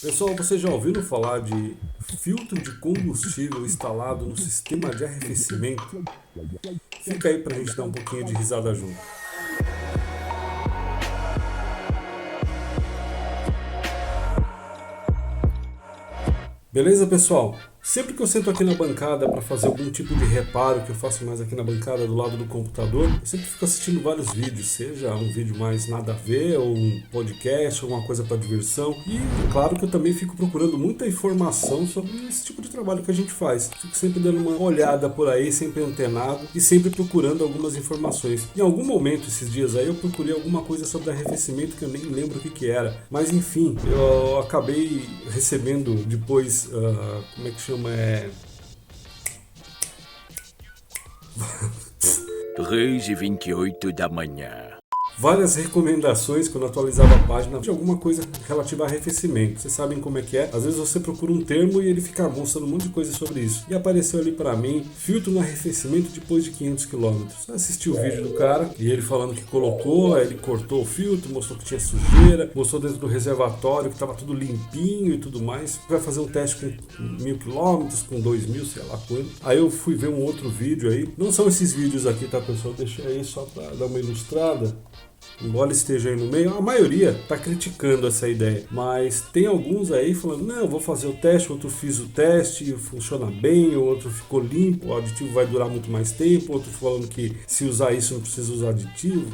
Pessoal, vocês já ouviram falar de filtro de combustível instalado no sistema de arrefecimento? Fica aí pra gente dar um pouquinho de risada junto. Beleza, pessoal? Sempre que eu sento aqui na bancada para fazer algum tipo de reparo que eu faço mais aqui na bancada do lado do computador, eu sempre fico assistindo vários vídeos, seja um vídeo mais nada a ver, ou um podcast, alguma coisa para diversão. E é claro que eu também fico procurando muita informação sobre esse tipo de trabalho que a gente faz. Fico sempre dando uma olhada por aí, sempre antenado e sempre procurando algumas informações. Em algum momento esses dias aí eu procurei alguma coisa sobre arrefecimento que eu nem lembro o que era. Mas enfim, eu acabei recebendo depois, como é que chama? 3h28 da manhã. Várias recomendações quando eu atualizava a página de alguma coisa relativa a arrefecimento. Vocês sabem como é que é? Às vezes você procura um termo e ele fica mostrando um monte de coisa sobre isso. E apareceu ali pra mim, filtro no arrefecimento depois de 500 km. Eu assisti o vídeo do cara e ele falando que colocou, aí ele cortou o filtro, mostrou que tinha sujeira, mostrou dentro do reservatório que tava tudo limpinho e tudo mais. Vai fazer um teste com 1000 km, com 2000, sei lá quanto. Aí eu fui ver um outro vídeo aí. Não são esses vídeos aqui, tá, pessoal? Deixei aí só pra dar uma ilustrada. Embora esteja aí no meio, a maioria está criticando essa ideia, mas tem alguns aí falando, não, vou fazer o teste, outro fiz o teste, funciona bem, o outro ficou limpo, o aditivo vai durar muito mais tempo, outro falando que se usar isso não precisa usar aditivo.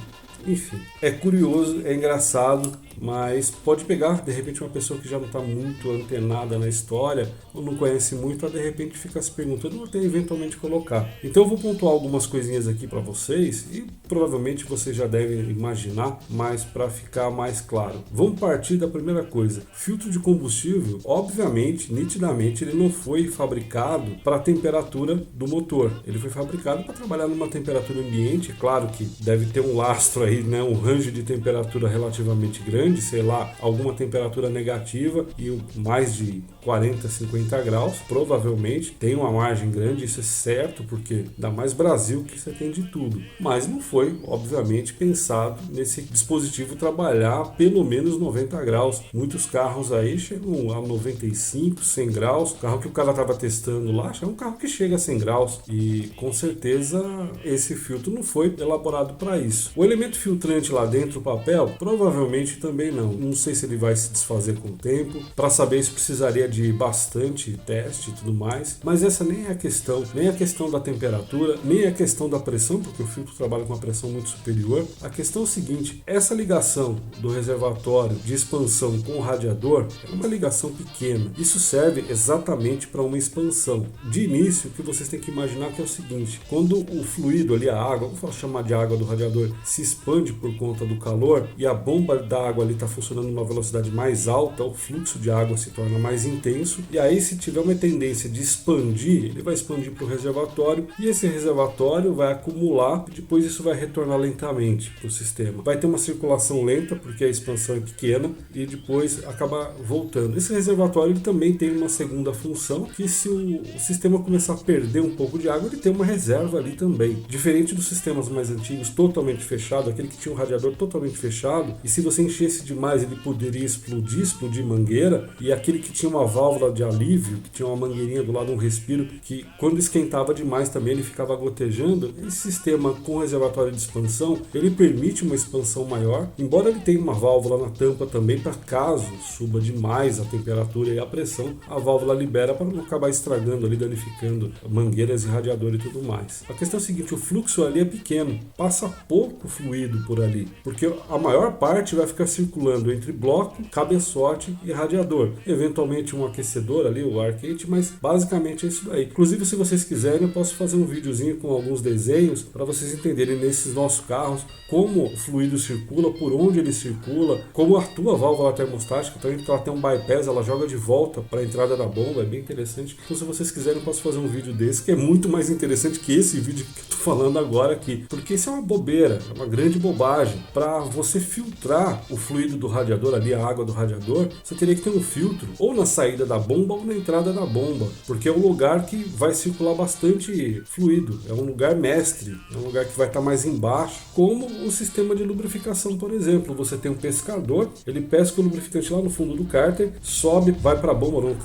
Enfim, é curioso, é engraçado, mas pode pegar de repente uma pessoa que já não está muito antenada na história ou não conhece muito, a de repente fica se perguntando ou até eventualmente colocar. Então eu vou pontuar algumas coisinhas aqui para vocês e provavelmente vocês já devem imaginar, mas para ficar mais claro. Vamos partir da primeira coisa. Filtro de combustível, obviamente, nitidamente, ele não foi fabricado para a temperatura do motor. Ele foi fabricado para trabalhar numa temperatura ambiente. Claro que deve ter um lastro aí, né, um range de temperatura relativamente grande, sei lá, alguma temperatura negativa e mais de 40, 50 graus, provavelmente tem uma margem grande, isso é certo, porque ainda mais Brasil que você tem de tudo. Mas não foi, obviamente, pensado nesse dispositivo trabalhar pelo menos 90 graus. Muitos carros aí chegam a 95, 100 graus. O carro que o cara estava testando lá é um carro que chega a 100 graus e com certeza esse filtro não foi elaborado para isso. O elemento filtrante lá dentro, o papel, provavelmente também não. Não sei se ele vai se desfazer com o tempo. Para saber isso precisaria de bastante teste e tudo mais. Mas essa nem é a questão. Nem a questão da temperatura, nem a questão da pressão, porque o filtro trabalha com uma pressão muito superior. A questão é o seguinte, essa ligação do reservatório de expansão com o radiador é uma ligação pequena. Isso serve exatamente para uma expansão. De início, o que vocês têm que imaginar que é o seguinte, quando o fluido ali, a água, vamos chamar de água do radiador, se expande por conta do calor e a bomba da água ali está funcionando numa velocidade mais alta, o fluxo de água se torna mais intenso e aí se tiver uma tendência de expandir, ele vai expandir para o reservatório e esse reservatório vai acumular e depois isso vai retornar lentamente para o sistema. Vai ter uma circulação lenta porque a expansão é pequena e depois acaba voltando. Esse reservatório ele também tem uma segunda função que se o sistema começar a perder um pouco de água, ele tem uma reserva ali também. Diferente dos sistemas mais antigos, totalmente fechado, aquele que tinha um radiador totalmente fechado e se você enchesse demais ele poderia explodir mangueira, e aquele que tinha uma válvula de alívio, que tinha uma mangueirinha do lado, um respiro, que quando esquentava demais também ele ficava gotejando. Esse sistema com reservatório de expansão, ele permite uma expansão maior, embora ele tenha uma válvula na tampa também para caso suba demais a temperatura e a pressão, a válvula libera para não acabar estragando ali, danificando mangueiras e radiador e tudo mais. A questão é a seguinte, o fluxo ali é pequeno, passa pouco fluido por ali, porque a maior parte vai ficar circulando entre bloco, cabeçote e radiador. Eventualmente um aquecedor ali, o ar quente, mas basicamente é isso daí. Inclusive, se vocês quiserem, eu posso fazer um videozinho com alguns desenhos para vocês entenderem nesses nossos carros como o fluido circula, por onde ele circula, como atua a válvula termostática. Então ela tem um bypass, ela joga de volta para a entrada da bomba, é bem interessante. Então se vocês quiserem, eu posso fazer um vídeo desse, que é muito mais interessante que esse vídeo que eu tô falando agora aqui, porque isso é uma bobeira, é uma grande bobagem. Para você filtrar o fluido do radiador ali, a água do radiador, você teria que ter um filtro ou na saída da bomba ou na entrada da bomba, porque é um lugar que vai circular bastante fluido, é um lugar mestre, é um lugar que vai estar mais embaixo, como o sistema de lubrificação, por exemplo. Você tem um pescador, ele pesca o lubrificante lá no fundo do cárter, sobe, vai para a bomba, no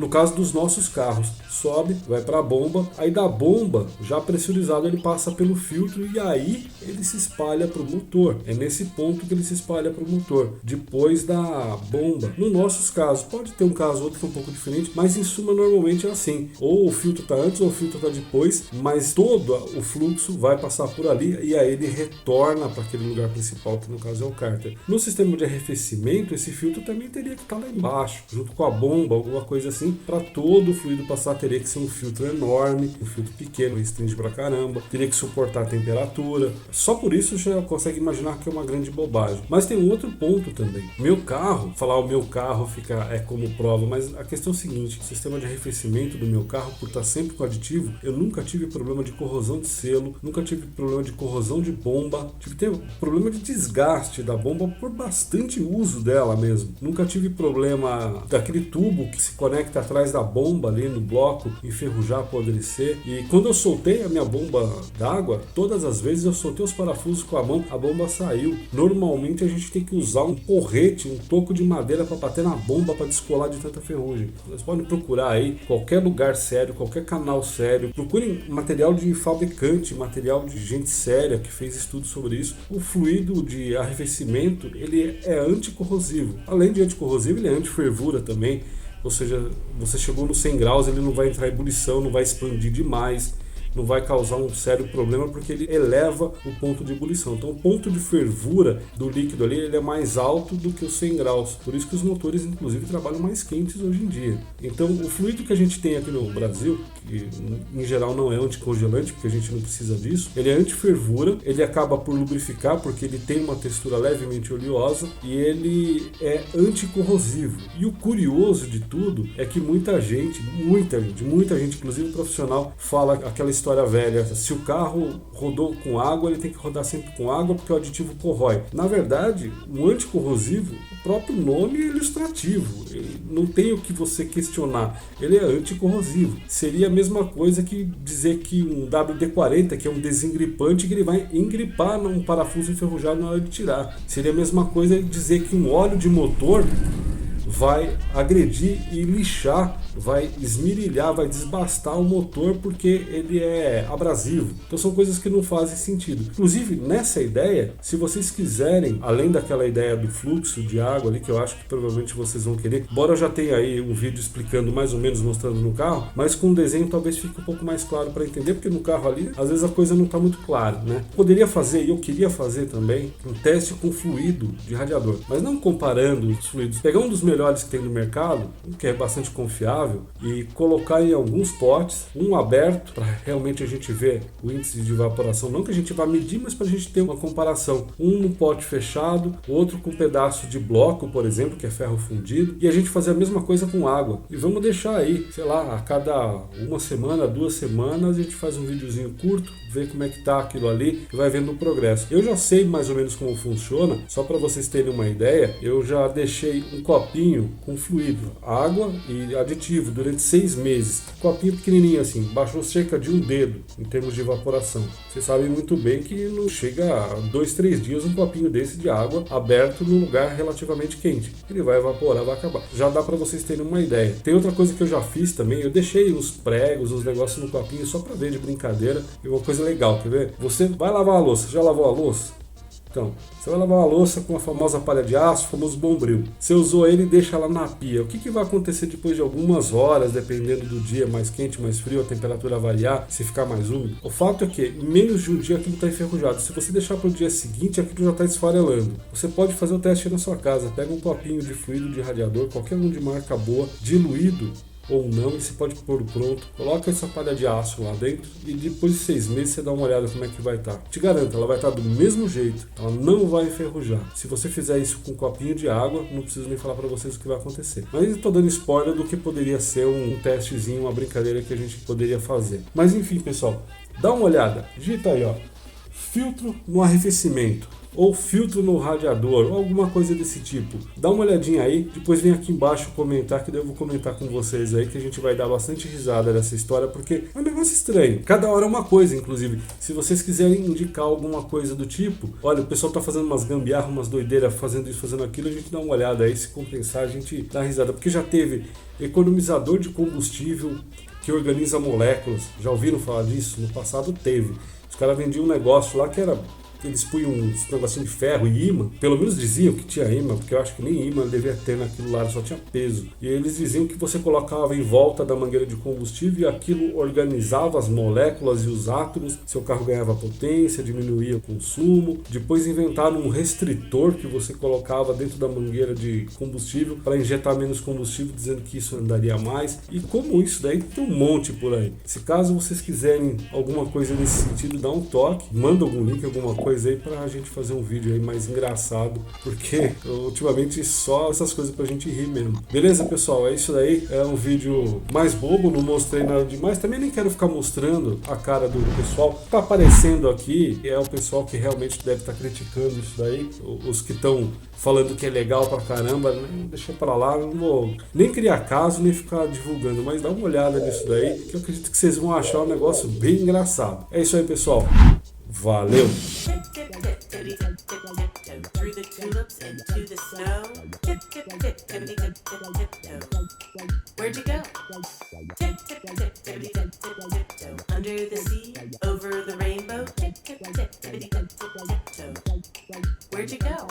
caso dos nossos carros, sobe, vai para a bomba, aí da bomba, já pressurizado, ele passa pelo filtro e aí ele se espalha para o motor. É nesse ponto que ele se espalha para o motor, depois da bomba. No nossos casos, pode ter um caso ou outro que é um pouco diferente, mas em suma normalmente é assim. Ou o filtro está antes ou o filtro está depois, mas todo o fluxo vai passar por ali e aí ele retorna para aquele lugar principal, que no caso é o cárter. No sistema de arrefecimento, esse filtro também teria que estar lá embaixo, junto com a bomba, alguma coisa assim, para todo o fluido passar teria que ser um filtro enorme, um filtro pequeno, restringe pra caramba, teria que suportar a temperatura. Só por isso já consegue imaginar que é uma grande bobagem. Mas tem um outro ponto também. Meu carro, falar o meu carro fica como prova, mas a questão é o seguinte, o sistema de arrefecimento do meu carro, por estar sempre com aditivo, eu nunca tive problema de corrosão de selo, nunca tive problema de corrosão de bomba, tive problema de desgaste da bomba por bastante uso dela mesmo. Nunca tive problema daquele tubo que se conecta atrás da bomba ali no bloco, enferrujar, apodrecer. E quando eu soltei a minha bomba d'água, todas as vezes eu soltei os parafusos com a mão, a bomba saiu. Normalmente a gente tem que usar um porrete, um toco de madeira para bater na bomba para descolar de tanta ferrugem. Vocês podem procurar aí qualquer lugar sério, qualquer canal sério, procurem material de fabricante, material de gente séria que fez estudos sobre isso. O fluido de arrefecimento, ele é anticorrosivo. Além de anticorrosivo, ele é antifervura também. Ou seja, você chegou nos 100 graus, ele não vai entrar em ebulição, não vai expandir demais, não vai causar um sério problema porque ele eleva o ponto de ebulição. Então o ponto de fervura do líquido ali ele é mais alto do que os 100 graus. Por isso que os motores inclusive trabalham mais quentes hoje em dia. Então o fluido que a gente tem aqui no Brasil, que em geral não é anticongelante porque a gente não precisa disso, ele é antifervura, ele acaba por lubrificar porque ele tem uma textura levemente oleosa e ele é anticorrosivo. E o curioso de tudo é que muita gente inclusive profissional, fala aquela história velha, se o carro rodou com água, ele tem que rodar sempre com água porque o aditivo corrói. Na verdade, o anticorrosivo, o próprio nome é ilustrativo, ele não tem o que você questionar, ele é anticorrosivo. Seria a mesma coisa que dizer que um WD-40, que é um desengripante, que ele vai engripar num parafuso enferrujado na hora de tirar. Seria a mesma coisa dizer que um óleo de motor vai agredir e lixar, vai esmirilhar, vai desbastar o motor porque ele é abrasivo. Então são coisas que não fazem sentido. Inclusive, nessa ideia, se vocês quiserem, além daquela ideia do fluxo de água ali, que eu acho que provavelmente vocês vão querer, embora eu já tenha aí um vídeo explicando mais ou menos, mostrando no carro, mas com desenho talvez fique um pouco mais claro para entender, porque no carro ali, às vezes a coisa não está muito clara, né? Poderia fazer, e eu queria fazer também, um teste com fluido de radiador, mas não comparando os fluidos. Pegar um dos melhores que tem no mercado, que é bastante confiável, e colocar em alguns potes, um aberto, para realmente a gente ver o índice de evaporação, não que a gente vá medir, mas para a gente ter uma comparação. Um no pote fechado, outro com um pedaço de bloco, por exemplo, que é ferro fundido, e a gente fazer a mesma coisa com água. E vamos deixar aí, sei lá, a cada uma semana, 2 semanas, a gente faz um videozinho curto, vê como é que tá aquilo ali e vai vendo o progresso. Eu já sei mais ou menos como funciona, só para vocês terem uma ideia, eu já deixei um copinho com fluido, água e aditivo durante 6 meses. Copinho pequenininho assim, baixou cerca de um dedo em termos de evaporação. Vocês sabem muito bem que não chega a 2, 3 dias um copinho desse de água aberto num lugar relativamente quente. Ele vai evaporar, vai acabar. Já dá para vocês terem uma ideia. Tem outra coisa que eu já fiz também, eu deixei os pregos, os negócios no copinho só para ver de brincadeira. E uma coisa legal, quer ver? Você vai lavar a louça, já lavou a louça? Então, você vai lavar uma louça com a famosa palha de aço, o famoso bombril. Você usou ele e deixa ela na pia. O que vai acontecer depois de algumas horas, dependendo do dia, mais quente, mais frio, a temperatura variar, se ficar mais úmido? O fato é que em menos de um dia aquilo está enferrujado. Se você deixar para o dia seguinte, aquilo já está esfarelando. Você pode fazer o teste na sua casa. Pega um copinho de fluido de radiador, qualquer um de marca boa, diluído ou não, e você pode pôr pronto, coloca essa palha de aço lá dentro e depois de 6 meses você dá uma olhada como é que vai estar. Te garanto, ela vai estar do mesmo jeito, ela não vai enferrujar. Se você fizer isso com um copinho de água, não preciso nem falar para vocês o que vai acontecer. Mas eu estou dando spoiler do que poderia ser um testezinho, uma brincadeira que a gente poderia fazer. Mas enfim, pessoal, dá uma olhada, digita aí, ó, filtro no arrefecimento. ou filtro no radiador, ou alguma coisa desse tipo. Dá uma olhadinha aí, depois vem aqui embaixo comentar, que daí eu vou comentar com vocês aí, que a gente vai dar bastante risada dessa história, porque é um negócio estranho. Cada hora é uma coisa, inclusive. Se vocês quiserem indicar alguma coisa do tipo, olha, o pessoal tá fazendo umas gambiarras, umas doideiras, fazendo isso, fazendo aquilo, a gente dá uma olhada aí, se compensar, a gente dá risada, porque já teve economizador de combustível que organiza moléculas. Já ouviram falar disso? No passado teve. Os caras vendiam um negócio lá que era... Eles punham uns negocinhos de ferro e imã. Pelo menos diziam que tinha imã, porque eu acho que nem imã devia ter naquilo lá, só tinha peso. E eles diziam que você colocava em volta da mangueira de combustível e aquilo organizava as moléculas e os átomos. Seu carro ganhava potência, diminuía o consumo. Depois inventaram um restritor que você colocava dentro da mangueira de combustível para injetar menos combustível, dizendo que isso andaria mais. E como isso daí tem um monte por aí. Se caso vocês quiserem alguma coisa nesse sentido, dá um toque, manda algum link, alguma coisa aí pra gente fazer um vídeo aí mais engraçado, porque ultimamente só essas coisas pra gente rir mesmo. Beleza, pessoal? É isso daí. É um vídeo mais bobo, não mostrei nada demais. Também nem quero ficar mostrando a cara do pessoal. Tá aparecendo aqui é o pessoal que realmente deve estar criticando isso daí. Os que estão falando que é legal pra caramba, deixa pra lá, não vou nem criar caso, nem ficar divulgando, mas dá uma olhada nisso daí, que eu acredito que vocês vão achar um negócio bem engraçado. É isso aí, pessoal. Valeu! Through the tulips into the snow. Tip, tip, tip, tippity, tip, tip, tiptoe. Where'd you go? Tip, tip, tip, tippity, tip, tip, tiptoe. Under the sea, over the rainbow. Tip, tip, tip, tippity, tip, tip, tiptoe. Where'd you go?